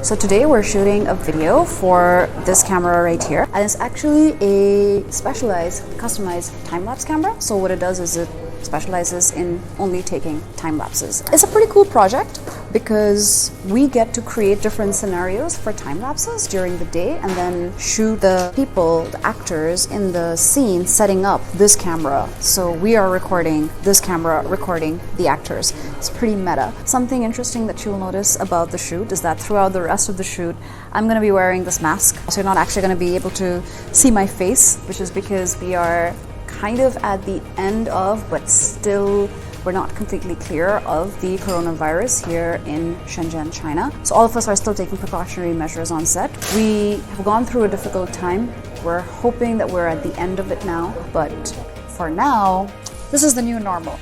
So today we're shooting a video for this camera right here, and it's actually a specialized, customized time-lapse camera. So what it does is it specializes in only taking time lapses. It's a pretty cool project because we get to create different scenarios for time lapses during the day and then shoot the people, the actors in the scene setting up this camera. So we are recording this camera, recording the actors. It's pretty meta. Something interesting that you'll notice about the shoot is that throughout the rest of the shoot, I'm going to be wearing this mask. So you're not actually going to be able to see my face, which is because we are kind of at the end of, but still we're not completely clear of the coronavirus here in Shenzhen, China. So all of us are still taking precautionary measures on set. We have gone through a difficult time. We're hoping that we're at the end of it now, but for now, this is the new normal.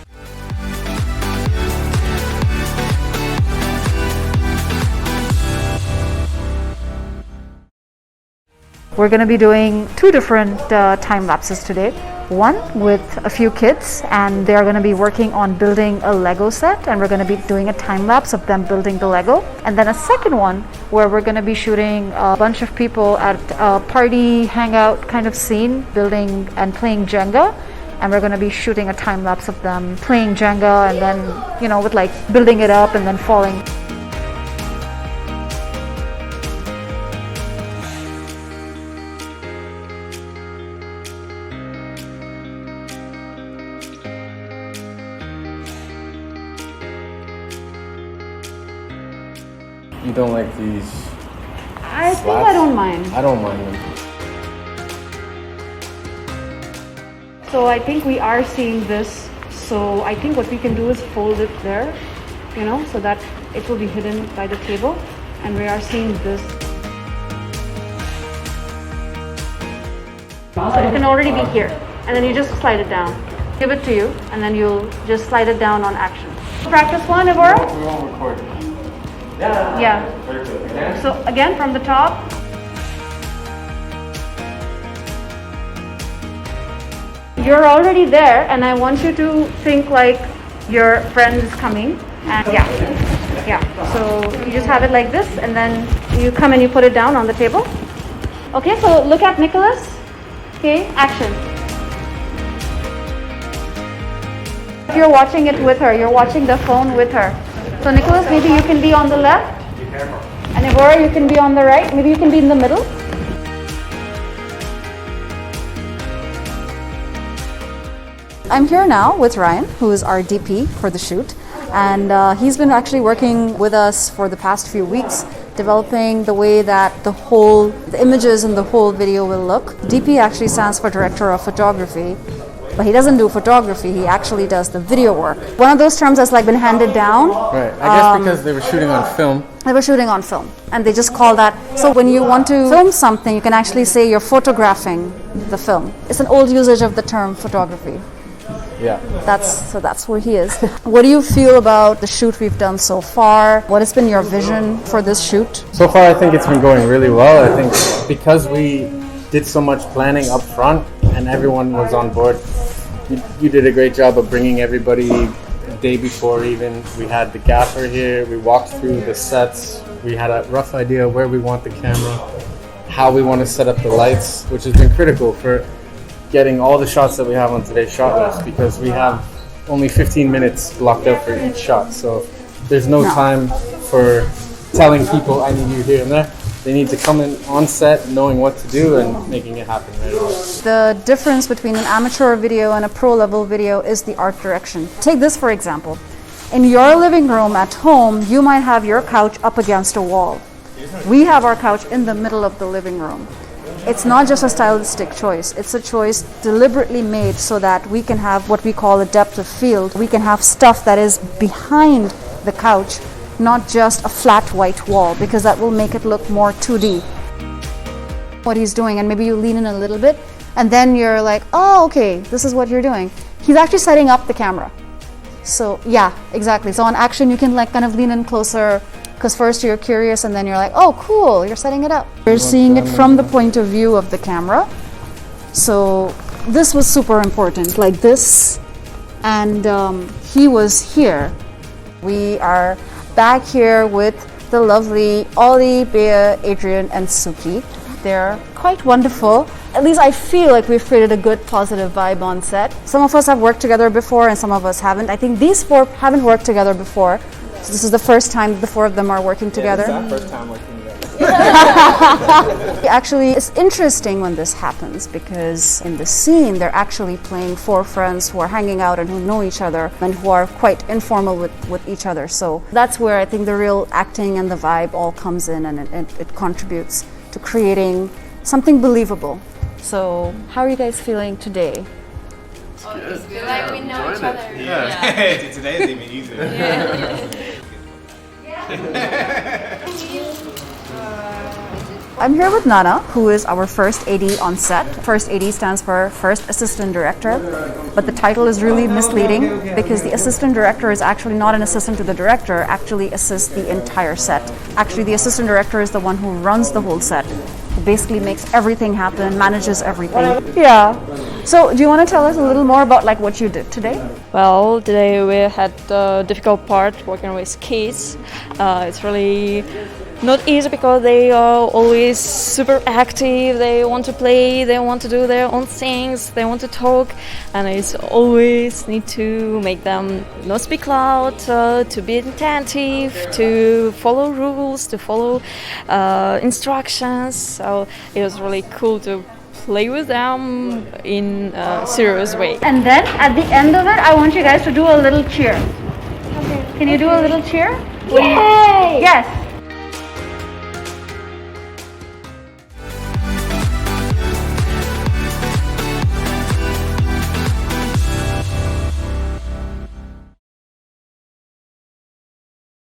We're going to be doing two different time lapses today. One with a few kids, and they're going to be working on building a Lego set, and we're going to be doing a time lapse of them building the Lego. And then a second one where we're going to be shooting a bunch of people at a party hangout kind of scene, building and playing Jenga. And we're going to be shooting a time lapse of them playing Jenga and then, you know, with like building it up and then falling. You don't like these I slats? think I don't mind. I don't mind them. So I think we are seeing this. So I think what we can do is fold it there, you know, so that it will be hidden by the table. And we are seeing this. So it can already be here. And then you just slide it down. Give it to you, and then you'll just slide it down on action. Practice one, Ivora? We won't record. Yeah. Very good. Again? So again, from the top. You're already there, and I want you to think like your friend is coming. And yeah. So you just have it like this, and then you come and you put it down on the table. Okay, so look at Nicholas. Okay, action. If you're watching it with her, you're watching the phone with her. So Nicholas, maybe you can be on the left. And Ivora, you can be on the right. Maybe you can be in the middle. I'm here now with Ryan, who is our DP for the shoot. And he's been actually working with us for the past few weeks, developing the way that the images in the whole video will look. DP actually stands for Director of Photography. But he doesn't do photography, he actually does the video work. One of those terms that's like been handed down. Right, I guess because they were shooting on film. They were shooting on film, and they just call that. So when you want to film something, you can actually say you're photographing the film. It's an old usage of the term photography. Yeah. That's where he is. What do you feel about the shoot we've done so far? What has been your vision for this shoot? So far, I think it's been going really well. I think because we did so much planning up front and everyone was on board, you did a great job of bringing everybody the day before even. We had the gaffer here, we walked through the sets, we had a rough idea where we want the camera, how we want to set up the lights, which has been critical for getting all the shots that we have on today's shot list, because we have only 15 minutes blocked out for each shot. So there's no time for telling people I need you here and there. They need to come in on set knowing what to do and making it happen right away. The difference between an amateur video and a pro-level video is the art direction. Take this for example. In your living room at home, you might have your couch up against a wall. We have our couch in the middle of the living room. It's not just a stylistic choice, it's a choice deliberately made so that we can have what we call a depth of field. We can have stuff that is behind the couch, not just a flat white wall, because that will make it look more 2D. What he's doing, and maybe you lean in a little bit, and then you're like, oh, okay, this is what you're doing. He's actually setting up the camera. So yeah, exactly. So on action, you can like kind of lean in closer, because first you're curious, and then you're like, oh, cool, you're setting it up. You're seeing it from the point of view of the camera. So this was super important, like this, and he was here. We are back here with the lovely Ollie, Bea, Adrian, and Suki. They're quite wonderful. At least I feel like we've created a good positive vibe on set. Some of us have worked together before and some of us haven't. I think these four haven't worked together before. So this is the first time the four of them are working together. This is our first time working together. Actually, it's interesting when this happens because in the scene they're actually playing four friends who are hanging out and who know each other and who are quite informal with each other. So that's where I think the real acting and the vibe all comes in, and it contributes to creating something believable. So how are you guys feeling today? I feel like we know each other. Yeah. Today is even easier. I'm here with Nana, who is our first AD on set. First AD stands for First Assistant Director, but the title is really misleading because the Assistant Director is actually not an assistant to the director, actually assists the entire set. Actually, the Assistant Director is the one who runs the whole set, who basically makes everything happen, manages everything. Yeah. So do you want to tell us a little more about like what you did today? Well, today we had the difficult part working with kids. It's really not easy because they are always super active, they want to play, they want to do their own things, they want to talk, and it's always need to make them not speak loud, to be attentive, to follow rules, to follow instructions. So it was really cool to play with them in a serious way. And then at the end of it, I want you guys to do a little cheer. Okay. Can you do a little cheer? Yay! Yes.